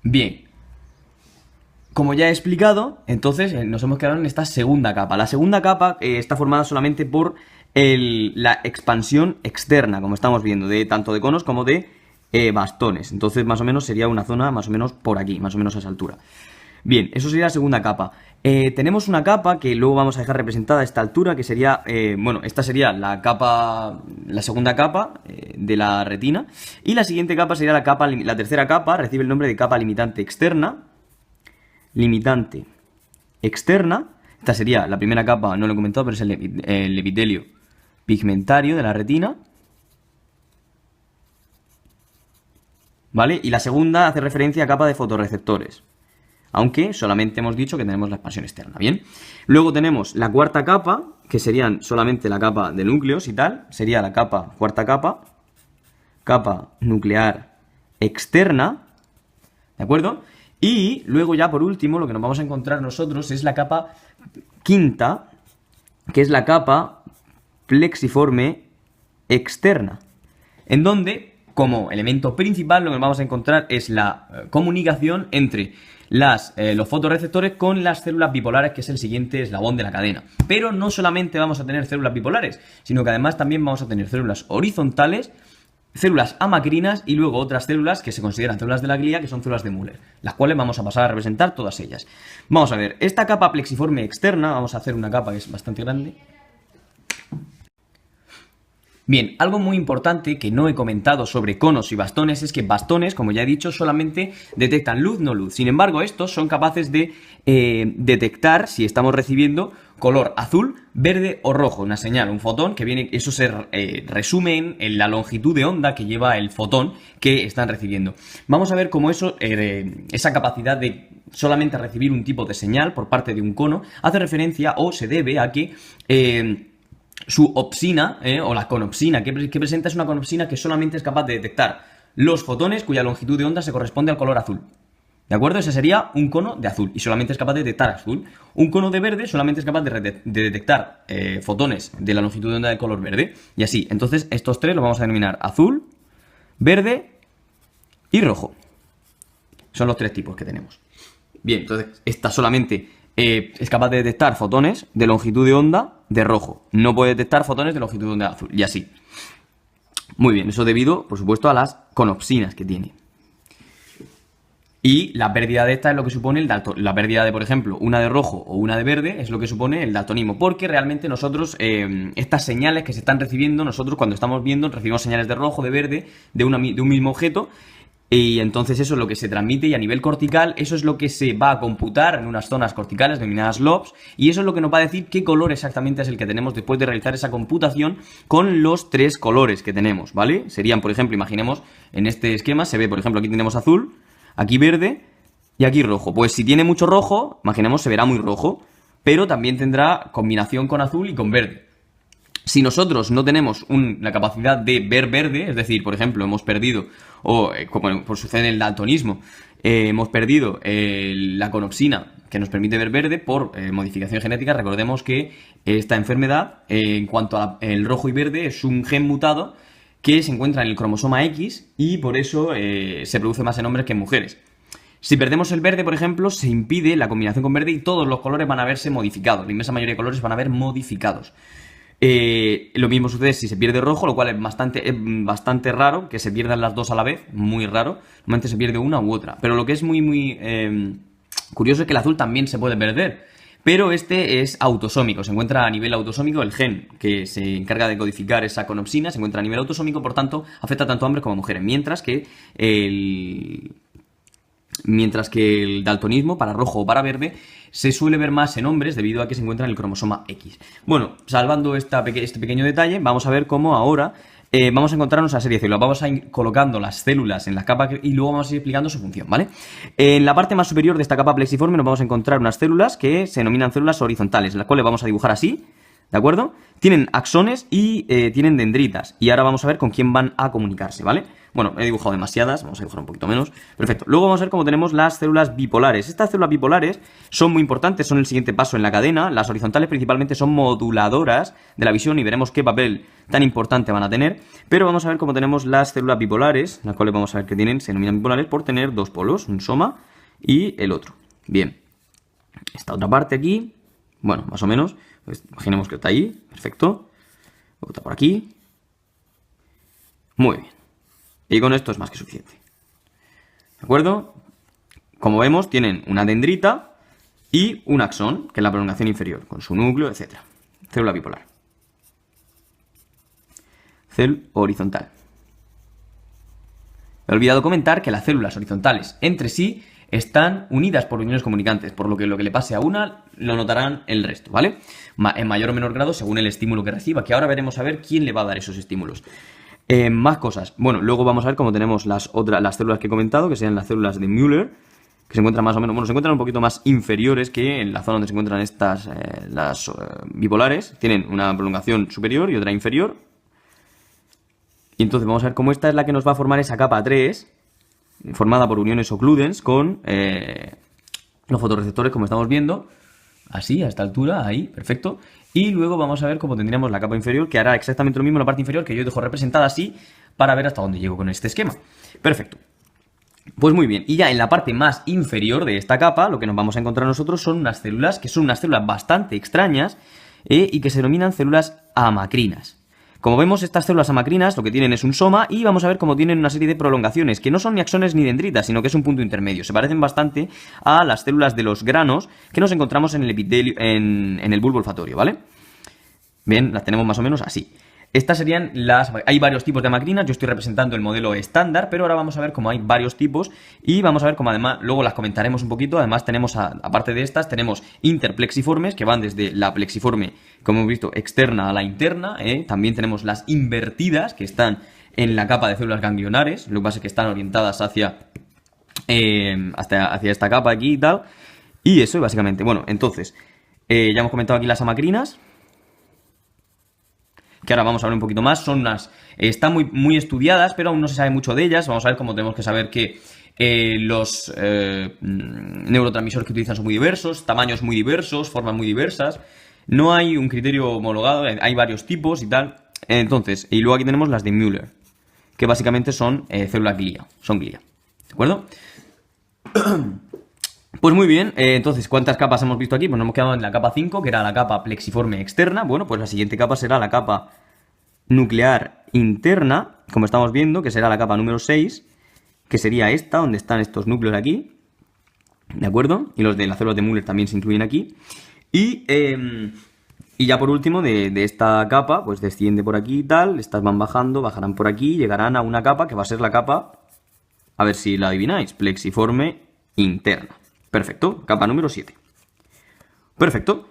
Bien, como ya he explicado, entonces nos hemos quedado en esta segunda capa. La segunda capa está formada solamente por la expansión externa, como estamos viendo, de tanto de conos como de bastones. Entonces más o menos sería una zona más o menos por aquí, más o menos a esa altura. Bien, eso sería la segunda capa. Tenemos una capa que luego vamos a dejar representada a esta altura, que sería, bueno, esta sería la capa, la segunda capa de la retina. Y la siguiente capa sería la tercera capa, recibe el nombre de capa limitante externa. Limitante externa. Esta sería la primera capa, no lo he comentado, pero es el epitelio pigmentario de la retina. ¿Vale? Y la segunda hace referencia a capa de fotorreceptores. Aunque solamente hemos dicho que tenemos la expansión externa, ¿bien? Luego tenemos la cuarta capa, que serían solamente la capa de núcleos y tal. Sería la cuarta capa, capa nuclear externa, ¿de acuerdo? Y luego ya por último lo que nos vamos a encontrar nosotros es la capa quinta, que es la capa plexiforme externa, en donde como elemento principal lo que vamos a encontrar es la comunicación entre los fotorreceptores con las células bipolares, que es el siguiente eslabón de la cadena. Pero no solamente vamos a tener células bipolares, sino que además también vamos a tener células horizontales, células amacrinas y luego otras células que se consideran células de la glía, que son células de Müller, las cuales vamos a pasar a representar todas ellas. Vamos a ver, esta capa plexiforme externa, vamos a hacer una capa que es bastante grande. Bien, algo muy importante que no he comentado sobre conos y bastones es que bastones, como ya he dicho, solamente detectan luz, no luz. Sin embargo, estos son capaces de detectar si estamos recibiendo color azul, verde o rojo, una señal, un fotón que viene, eso se resume en la longitud de onda que lleva el fotón que están recibiendo. Vamos a ver cómo esa capacidad de solamente recibir un tipo de señal por parte de un cono hace referencia o se debe a que su opsina, o la conopsina que presenta es una conopsina que solamente es capaz de detectar los fotones cuya longitud de onda se corresponde al color azul. ¿De acuerdo? Ese sería un cono de azul y solamente es capaz de detectar azul. Un cono de verde solamente es capaz de detectar fotones de la longitud de onda de color verde. Y así. Entonces estos tres los vamos a denominar azul, verde y rojo. Son los tres tipos que tenemos. Bien, entonces esta solamente es capaz de detectar fotones de longitud de onda de rojo. No puede detectar fotones de longitud de onda azul. Y así. Muy bien, eso debido, por supuesto, a las conopsinas que tiene. Y la pérdida de esta es lo que supone la pérdida de, por ejemplo, una de rojo o una de verde es lo que supone el daltonismo. Porque realmente nosotros, estas señales que se están recibiendo, nosotros cuando estamos viendo, recibimos señales de rojo, de verde, de un mismo objeto. Y entonces eso es lo que se transmite y a nivel cortical eso es lo que se va a computar en unas zonas corticales denominadas lobes y eso es lo que nos va a decir qué color exactamente es el que tenemos después de realizar esa computación con los tres colores que tenemos, ¿vale? Serían, por ejemplo, imaginemos en este esquema se ve, por ejemplo, aquí tenemos azul, aquí verde y aquí rojo. Pues si tiene mucho rojo, imaginemos se verá muy rojo, pero también tendrá combinación con azul y con verde. Si nosotros no tenemos la capacidad de ver verde, es decir, por ejemplo, hemos perdido, o como sucede en el daltonismo, hemos perdido la conopsina que nos permite ver verde por modificación genética. Recordemos que esta enfermedad, en cuanto al rojo y verde, es un gen mutado que se encuentra en el cromosoma X y por eso se produce más en hombres que en mujeres. Si perdemos el verde, por ejemplo, se impide la combinación con verde y todos los colores van a verse modificados. La inmensa mayoría de colores van a ver modificados. Lo mismo sucede si se pierde rojo, lo cual es bastante raro que se pierdan las dos a la vez, muy raro. Normalmente se pierde una u otra. Pero lo que es muy curioso es que el azul también se puede perder. Pero este es autosómico, se encuentra a nivel autosómico, el gen que se encarga de codificar esa conopsina se encuentra a nivel autosómico, por tanto afecta tanto a hombres como a mujeres. Mientras que el daltonismo, para rojo o para verde, se suele ver más en hombres debido a que se encuentra en el cromosoma X. Bueno, salvando este pequeño detalle, vamos a ver cómo ahora vamos a encontrarnos una serie de células. Vamos a ir colocando las células en las capas y luego vamos a ir explicando su función, ¿vale? En la parte más superior de esta capa plexiforme nos vamos a encontrar unas células que se denominan células horizontales, las cuales vamos a dibujar así, ¿de acuerdo? Tienen axones y tienen dendritas. Y ahora vamos a ver con quién van a comunicarse, ¿vale? Bueno, he dibujado demasiadas, vamos a dibujar un poquito menos. Perfecto. Luego vamos a ver cómo tenemos las células bipolares. Estas células bipolares son muy importantes, son el siguiente paso en la cadena. Las horizontales principalmente son moduladoras de la visión y veremos qué papel tan importante van a tener. Pero vamos a ver cómo tenemos las células bipolares, las cuales vamos a ver que tienen, se denominan bipolares por tener dos polos, un soma y el otro. Bien. Esta otra parte aquí, bueno, más o menos, pues imaginemos que está ahí, perfecto. Otra por aquí. Muy bien. Y con esto es más que suficiente. ¿De acuerdo? Como vemos, tienen una dendrita y un axón, que es la prolongación inferior, con su núcleo, etc. Célula bipolar. Célula horizontal. He olvidado comentar que las células horizontales entre sí están unidas por uniones comunicantes, por lo que le pase a una lo notarán el resto, ¿vale? En mayor o menor grado según el estímulo que reciba, que ahora veremos a ver quién le va a dar esos estímulos. Más cosas. Bueno, luego vamos a ver cómo tenemos las células que he comentado, que serían las células de Müller, que se encuentran más o menos, bueno, se encuentran un poquito más inferiores que en la zona donde se encuentran estas, las bipolares. Tienen una prolongación superior y otra inferior. Y entonces vamos a ver cómo esta es la que nos va a formar esa capa 3, formada por uniones occludens con los fotorreceptores, como estamos viendo. Así, a esta altura, ahí, perfecto. Y luego vamos a ver cómo tendríamos la capa inferior, que hará exactamente lo mismo en la parte inferior, que yo dejo representada así, para ver hasta dónde llego con este esquema. Perfecto. Pues muy bien, y ya en la parte más inferior de esta capa, lo que nos vamos a encontrar nosotros son unas células, que son unas células bastante extrañas, y que se denominan células amacrinas. Como vemos, estas células amacrinas lo que tienen es un soma y vamos a ver cómo tienen una serie de prolongaciones, que no son ni axones ni dendritas, sino que es un punto intermedio. Se parecen bastante a las células de los granos que nos encontramos en el epitelio, en el bulbo olfatorio, ¿vale? Bien, las tenemos más o menos así. Estas serían las... Hay varios tipos de amacrinas, yo estoy representando el modelo estándar, pero ahora vamos a ver cómo hay varios tipos y vamos a ver cómo además, luego las comentaremos un poquito, además tenemos, aparte de estas, tenemos interplexiformes, que van desde la plexiforme, como hemos visto, externa a la interna, también tenemos las invertidas, que están en la capa de células ganglionares, lo que pasa es que están orientadas hacia esta capa aquí y tal, y eso básicamente, bueno, entonces, ya hemos comentado aquí las amacrinas, que ahora vamos a hablar un poquito más, son unas... están muy estudiadas, pero aún no se sabe mucho de ellas. Vamos a ver cómo tenemos que saber que los neurotransmisores que utilizan son muy diversos, tamaños muy diversos, formas muy diversas. No hay un criterio homologado, hay varios tipos y tal. Entonces, y luego aquí tenemos las de Müller, que básicamente son células glia, son glia. ¿De acuerdo? Pues muy bien, entonces, ¿cuántas capas hemos visto aquí? Pues nos hemos quedado en la capa 5, que era la capa plexiforme externa. Bueno, pues la siguiente capa será la capa nuclear interna, como estamos viendo, que será la capa número 6, que sería esta, donde están estos núcleos aquí, ¿de acuerdo? Y los de las células de Müller también se incluyen aquí. Y ya por último, de esta capa, pues desciende por aquí y tal, estas van bajando, bajarán por aquí, llegarán a una capa que va a ser la capa, a ver si la adivináis, plexiforme interna. Perfecto, capa número 7. Perfecto.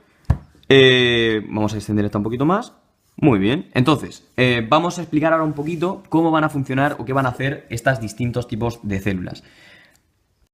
Vamos a extender esta un poquito más. Muy bien, entonces, vamos a explicar ahora un poquito cómo van a funcionar o qué van a hacer estos distintos tipos de células.